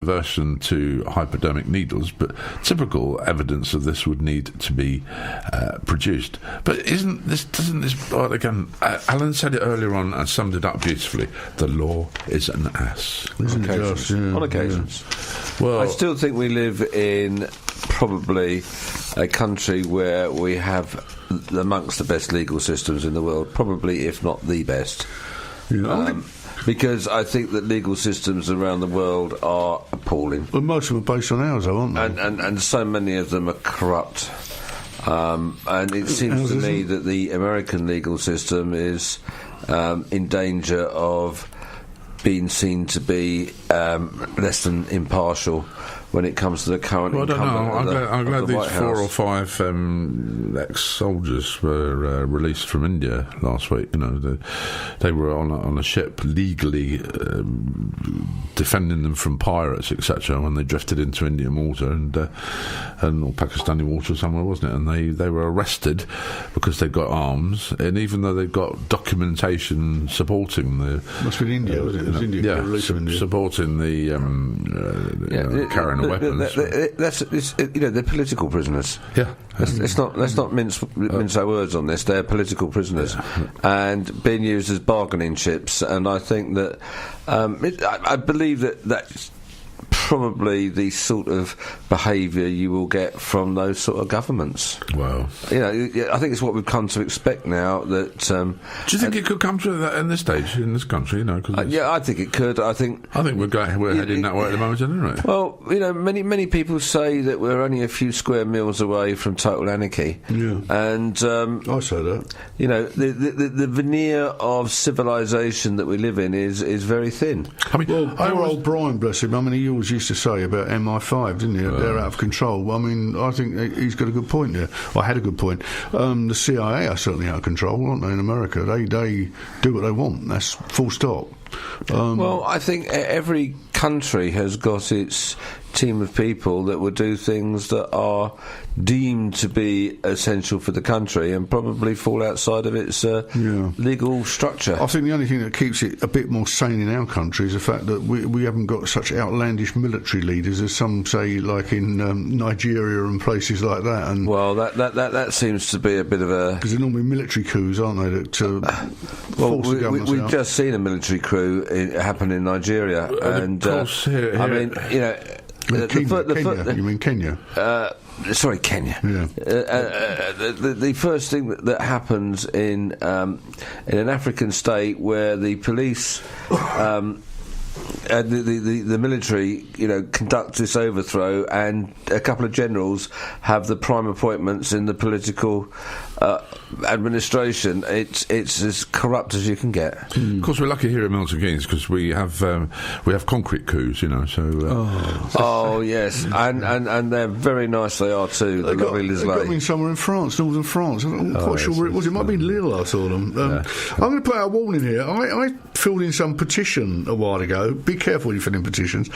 aversion to hypodermic needles, but typical evidence of this would need to be produced. But doesn't this, well, again, Alan said it earlier on and summed it up beautifully, the law is an ass. On occasions. Well, I still think we live in probably a country where we have amongst the best legal systems in the world, probably if not the best. Because I think that legal systems around the world are appalling. Well, most of them are based on ours, though, aren't they? And so many of them are corrupt. And it seems to me that the American legal system is in danger of being seen to be less than impartial when it comes to the current incumbent. I'm glad these 4 or 5 ex-soldiers were released from India last week. You know, they were on a ship legally defending them from pirates, etc. When they drifted into Indian water and or Pakistani water somewhere, wasn't it? And they were arrested because they'd got arms, and even though they'd got documentation supporting the must be India, wasn't it? It was India, supporting the carrying of weapons. They're political prisoners. Yeah, let's not mince our words on this. They're political prisoners, and being used as bargaining chips. And I think that I believe that's probably the sort of behaviour you will get from those sort of governments. Well, I think it's what we've come to expect now. That do you think it could come to that in this stage in this country? I think it could. I think we're heading that way at the moment, isn't it? Well, many people say that we're only a few square miles away from total anarchy. Yeah, and I say that. The veneer of civilization that we live in is very thin. I mean, poor old Brian, bless him. I mean, he always used to say about MI5, didn't he? They're out of control. I mean, I think he's got a good point there. I had a good point. The CIA are certainly out of control, aren't they, in America? They do what they want. That's full stop. Well, I think every country has got its team of people that will do things that are deemed to be essential for the country and probably fall outside of its legal structure. I think the only thing that keeps it a bit more sane in our country is the fact that we haven't got such outlandish military leaders as some say, like in Nigeria and places like that. And well, that seems to be a bit of a... Because they're normally military coups, aren't they? That we've just seen a military coup happen in Nigeria, and I mean, you mean Kenya? Sorry, Kenya. Yeah. The first thing that happens in an African state where the police the military, conduct this overthrow, and a couple of generals have the prime appointments in the political administration. It's as corrupt as you can get. Of course, we're lucky here at Milton Keynes because we have concrete coups, So yes, and they're very nice. They are too. They got me somewhere in France, northern France. I'm not quite sure where it was. It might be Lille. I saw them. I'm going to put out a warning here. I filled in some petition a while ago. Be careful when you fill in petitions,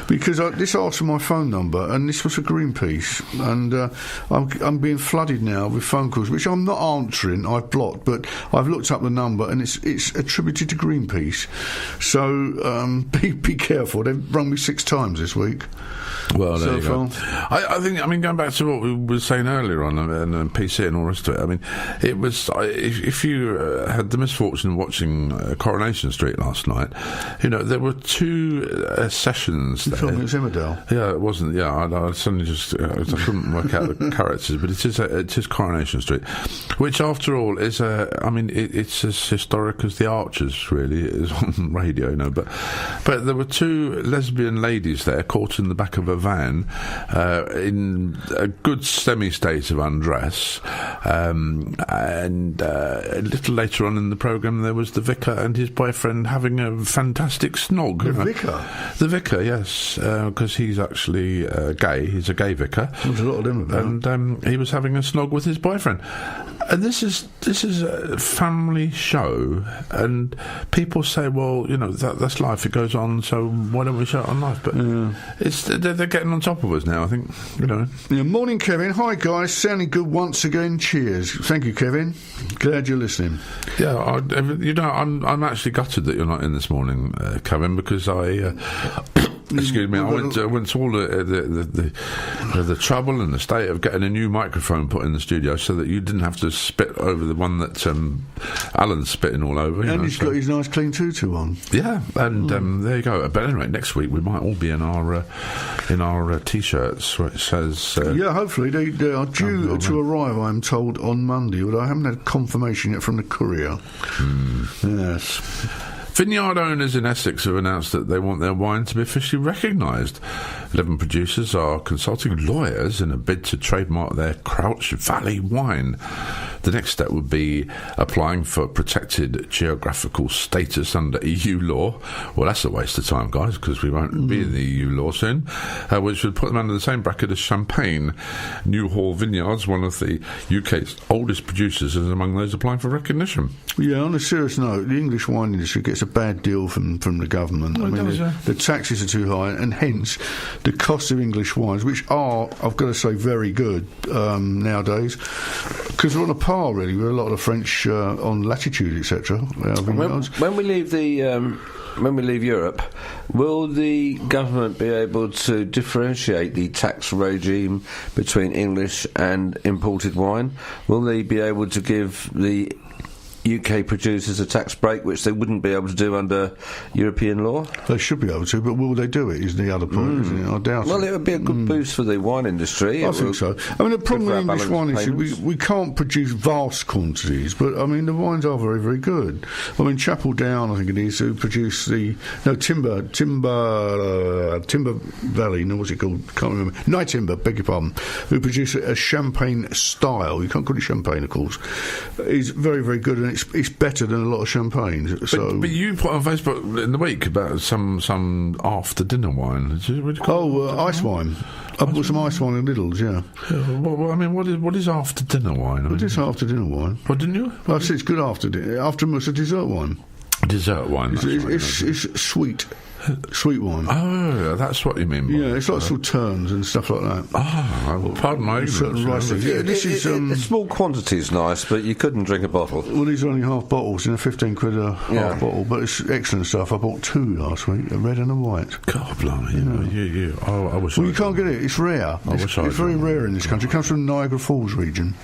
because this asked for my phone number, and this was for Greenpeace, and I'm being flooded now with phone calls, which I'm not answering. I've blocked, but I've looked up the number, and it's attributed to Greenpeace. So be careful. They've rung me 6 times this week. Well, there you go. I think, going back to what we were saying earlier on, and PC and all the rest of it, I mean, it was, if you had the misfortune of watching Coronation Street last night, there were 2 sessions there. You told me it was Emmerdale. Yeah, it wasn't, I suddenly just, I couldn't work out the characters, but it is Coronation Street, which after all is, it's as historic as the Archers, really, is on radio, but there were 2 lesbian ladies there caught in the back of a van in a good semi-state of undress, and a little later on in the programme there was the vicar and his boyfriend having a fantastic snog. The vicar, yes, because he's actually gay. He's a gay vicar. There's a lot of them about. And he was having a snog with his boyfriend. And this is a family show, and people say, well, that's life, it goes on, so why don't we show it on live? But they're getting on top of us now, I think. Yeah, morning, Kevin. Hi, guys. Sounding good once again. Cheers. Thank you, Kevin. Glad you're listening. Yeah, I'm actually gutted that you're not in this morning, Kevin, because Excuse me, I went to all the trouble and the state of getting a new microphone put in the studio so that you didn't have to spit over the one that Alan's spitting all over. And he's got his nice clean tutu on. Yeah, and there you go. But anyway, next week we might all be in our t-shirts where it says... yeah, hopefully they are due to arrive, I'm told, on Monday, although I haven't had confirmation yet from the courier. Yes. Vineyard owners in Essex have announced that they want their wine to be officially recognised. 11 producers are consulting lawyers in a bid to trademark their Crouch Valley wine. The next step would be applying for protected geographical status under EU law. Well, that's a waste of time, guys, because we won't be in the EU law soon, which would put them under the same bracket as Champagne. Newhall Vineyards, one of the UK's oldest producers, is among those applying for recognition. Yeah, on a serious note, the English wine industry gets a bad deal from the government. Well, I mean, the taxes are too high, and hence the cost of English wines, which are, I've got to say, very good nowadays, because we're on a par really with a lot of French on latitude, etc. When we leave when we leave Europe, will the government be able to differentiate the tax regime between English and imported wine? Will they be able to give the UK producers a tax break, which they wouldn't be able to do under European law? They should be able to, but will they do it, is the other point, isn't it? I doubt it. Well, it would be a good boost for the wine industry. I think so. I mean, the problem with English wine is we can't produce vast quantities, but, I mean, the wines are very, very good. I mean, Chapel Down, I think it is, who produce Timber Valley, no, what's it called? Can't remember. Night Timber, beg your pardon, who produce a champagne style, you can't call it champagne, of course, is very, very good, and it's better than a lot of champagnes. But you put on Facebook in the week about some after dinner wine. Ice wine. I bought some ice wine in Lidl's, yeah. Well, I mean, what is after dinner wine? It is after dinner wine. Well, didn't you? Well, I said it's good after dinner. Afterwards, a dessert wine. Dessert wine. It's sweet. Sweet wine. Oh, that's what you mean by it's like sort of turns and stuff like that. Pardon my ignorance. This is a small quantity is nice, but you couldn't drink a bottle. Well, these are only half bottles, £15 a half bottle, but it's excellent stuff. I bought 2 last week, a red and a white. God blimey! I wish. Well, you can't get it. It's rare. It's very rare in this country. It comes from the Niagara Falls region.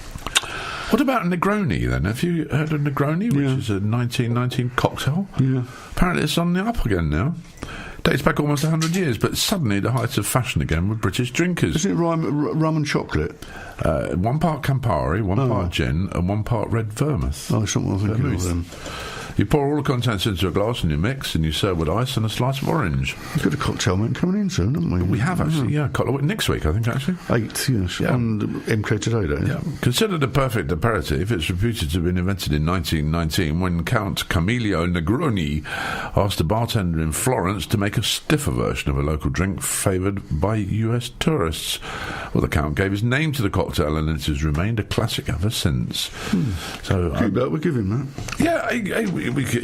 What about Negroni then? Have you heard of Negroni, which is a 1919 cocktail? Yeah. Apparently it's on the up again now. Dates back almost 100 years, but suddenly the height of fashion again with British drinkers. Isn't it rum and chocolate? 1 part Campari, 1 part gin, and 1 part red vermouth. Oh, something I'm thinking of them. You pour all the contents into a glass and you mix, and you serve with ice and a slice of orange. We've got a cocktail man coming in soon, haven't we? We have actually, next week, I think, actually. 8th, yes. Yeah. On MK Today Day. Yeah. Considered a perfect aperitif, it's reputed to have been invented in 1919 when Count Camillo Negroni asked a bartender in Florence to make a stiffer version of a local drink favoured by US tourists. Well, the Count gave his name to the cocktail, and it has remained a classic ever since. So keep that, we'll give him that. Yeah,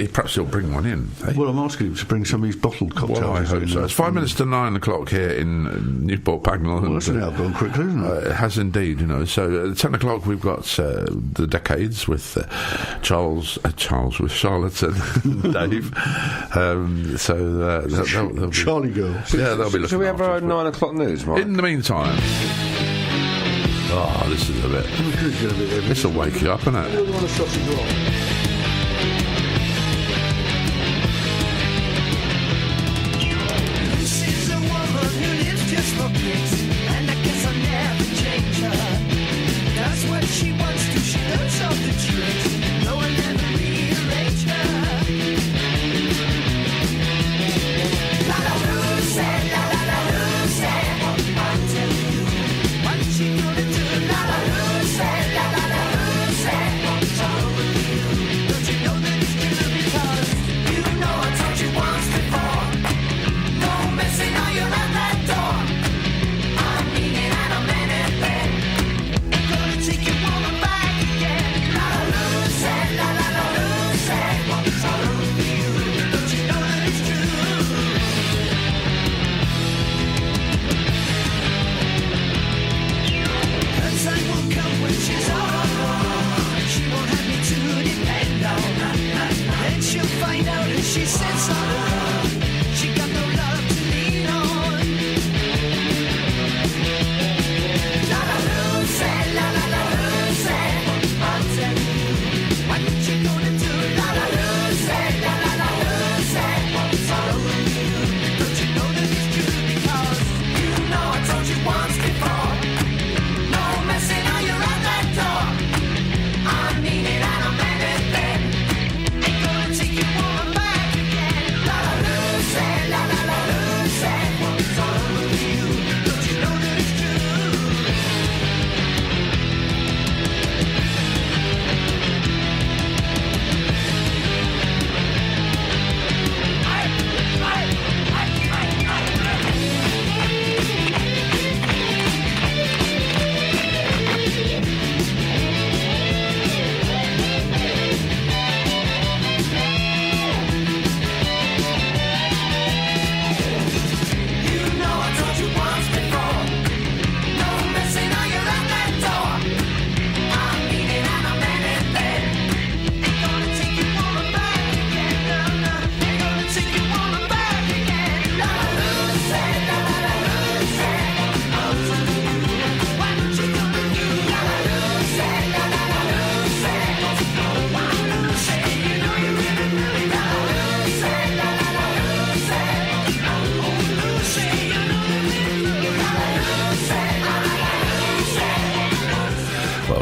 perhaps he'll bring one in. Eh? Well, I'm asking him to bring some of these bottled cocktails. Well, I hope so. It's 5 minutes to 9 o'clock here in Newport Pagnell. Well, that's now gone quickly, isn't it? It has indeed, So at 10 o'clock we've got the Decades with Charles with Charlotte and Dave. They'll be, Charlie girls. Yeah, they'll be looking. Shall we have our 9 o'clock news, Mike? In the meantime. This is a bit. This will wake you up, isn't it? And I guess I'll never change her. That's what she wants to. She knows all the tricks. No one ever rearrange her. La la Lucy, la la la Lucy. I'll tell you what she gonna do. La la Lucy, la la la Lucy. What's wrong with you?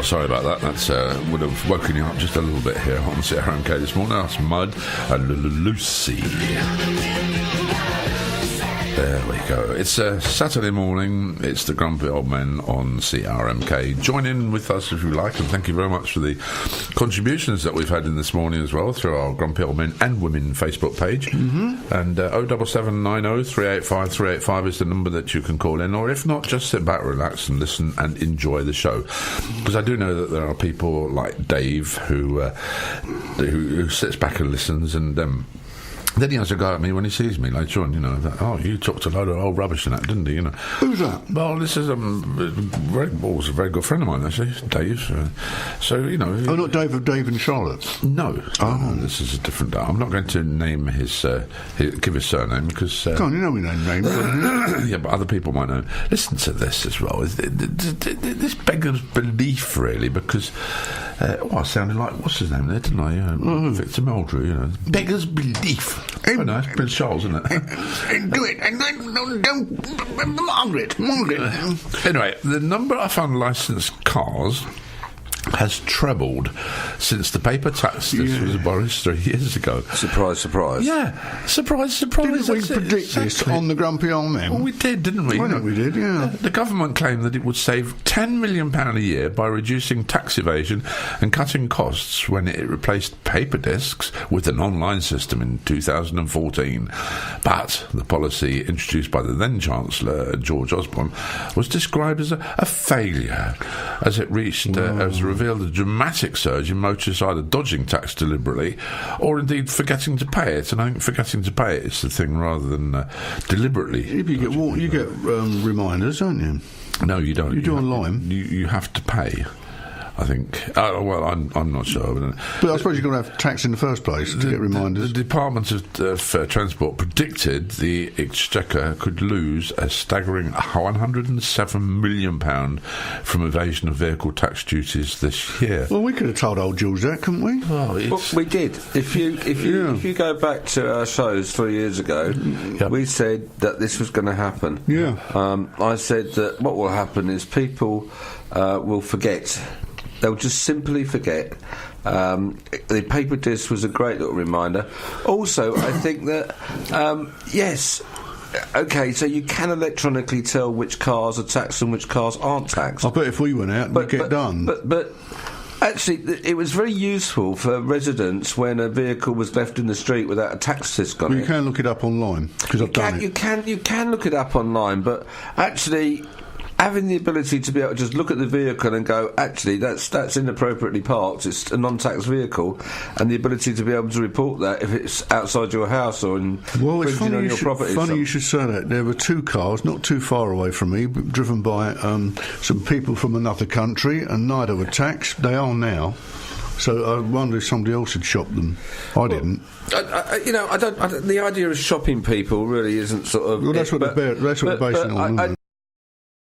Well, sorry about that. That's would have woken you up just a little bit here on CRMK this morning. That's Mud and Lucy. There we go. It's Saturday morning. It's the Grumpy Old Men on CRMK. Join in with us if you like, and thank you very much for the contributions that we've had in this morning as well through our Grumpy Old Men and Women Facebook page. Mm-hmm. And 07790 385 385 is the number that you can call in, or if not, just sit back, relax, and listen and enjoy the show. Because I do know that there are people like Dave who sits back and listens, and then he has a go at me when he sees me later on, that, oh, you talked a load of old rubbish and that, didn't he, Who's that? Well, this is was a very good friend of mine, actually, Dave. So, Oh, not Dave of Dave and Charlotte? No. Oh. This is a different... I'm not going to name give his surname, because... Come on, you know we know names, don't you? Yeah, but other people might know. Listen to this as well. This beggars belief, really, because... I sounded like... What's his name there, didn't I? Victor Meldrew, Beggars belief. Oh, no, it's Prince Charles, isn't it? Do it, and don't Margaret. Anyway, the number of unlicensed cars has trebled since the paper tax was abolished 3 years ago. Surprise, surprise. Yeah, surprise. Didn't we predict this on the Grumpy Old Men? Well, we did, didn't we? I think we did, yeah. The government claimed that it would save £10 million a year by reducing tax evasion and cutting costs when it replaced paper discs with an online system in 2014. But the policy introduced by the then Chancellor, George Osborne, was described as a failure, as it reached as revealed a dramatic surge in motorists either dodging tax deliberately or indeed forgetting to pay it. And I think forgetting to pay it is the thing rather than deliberately. If you get reminders, don't you? No, you don't. You do online. You have to pay, I think. Well, I'm not sure. But I suppose you've got to have tax in the first place to get reminders. The Department of Transport predicted the Exchequer could lose a staggering £107 million from evasion of vehicle tax duties this year. Well, we could have told old Jules that, couldn't we? Well, we did. If you go back to our shows 3 years ago, we said that this was going to happen. Yeah. I said that what will happen is people will forget. They'll just simply forget. The paper disc was a great little reminder. Also, I think that, yes, okay, so you can electronically tell which cars are taxed and which cars aren't taxed. I bet if we went out, we'd get done. But actually, it was very useful for residents when a vehicle was left in the street without a tax disc on it. You can look it up online, because I've done it. You can look it up online, but actually... having the ability to be able to just look at the vehicle and go, actually, that's inappropriately parked, it's a non-tax vehicle, and the ability to be able to report that if it's outside your house or infringing on your property. Funny you should say that. There were two cars not too far away from me, driven by some people from another country, and neither were taxed. They are now. So I wonder if somebody else had shopped them. I didn't. I don't. The idea of shopping people really isn't sort of. Well, that's what they're basing it on.